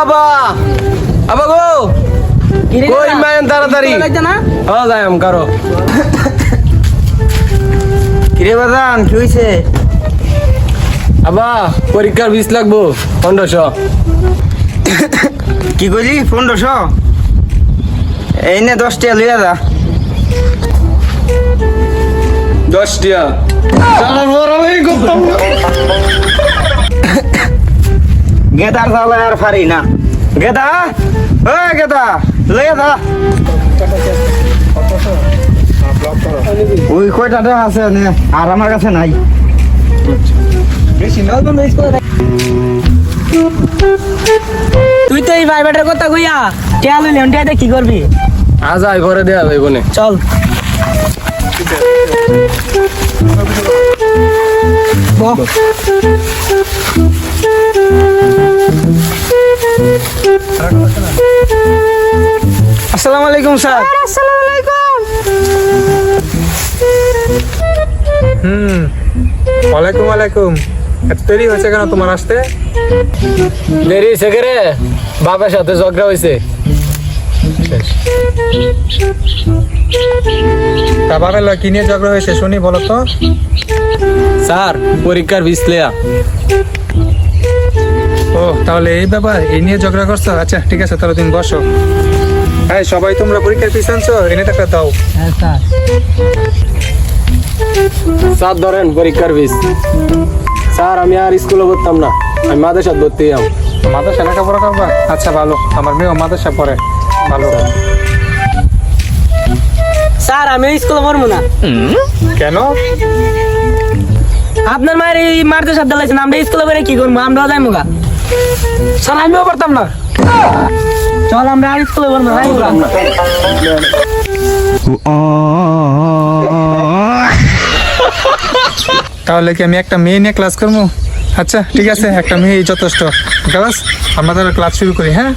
আবা আবা গো কই মায়েন তাড়াতাড়ি যাই আম কারো কিরে বাদান কি হইছে? আবা পরীক্ষার 20 লাগবো 1500 কি কইলি 1500? এই নে 10 টাকা লইয়া যা। 10 টিয়া সারা বড় হই করতাম গেদার জালে আর ফারি না। গেদা ও গেদা লইয়া যা। ওই কয়টা টাকা আছে নে আর আমার কাছে নাই। তুই তো এই ভাইবাটার কথা কইয়া টিয়া লইলে টিয়াতে কি করবি? আজ আই করে দেয়া যাইব নে চল আসসালামু আলাইকুম স্যার। আসসালামু আলাইকুম। ওয়ালাইকুম আলাইকুম। এত দেরি হয়েছে কেন তোমার আসতে? দেরি হইছে রে বাবার সাথে ঝগড়া হইছে তা বাবার লয় কি নিয়ে ঝগড়া হয়েছে শুনি বলো তো। স্যার পরীক্ষার 20 লেয়া ও তাহলে এই ব্যাপার, এই নিয়ে ঝগড়া করছো? আচ্ছা ঠিক আছে, তাহলে তুমি বসো। হ্যাঁ সবাই তোমরা পরীক্ষার ফিস আনছো, এনে টাকা দাও। হ্যাঁ স্যার। স্যার ধরেন পরীক্ষার 20 স্যার আমি আর স্কুলে পড়তাম না, আমি মাদ্রাসায় ভর্তি হইলাম। মাদ্রাসা লেখাপড়া করবা? আচ্ছা ভালো, আমার মেয়েও মাদ্রাসা পড়ে। ভালো। স্যার আমি স্কুলে পড়বো না। কেন? আপনার মায়ের এই মারতে শব্দ লাগছে না, আমরা স্কুলে পড়ে কি করবো? আমরা যাই মুগা। স্যার আমিও পড়তাম না। চল আমরা আর স্কুলে পড়বো না। তাহলে কি আমি একটা মেয়ে নিয়ে ক্লাস করবো? আচ্ছা ঠিক আছে, একটা মেয়ে যথেষ্ট। ক্লাস আমরা তাহলে ক্লাস শুরু করি। হ্যাঁ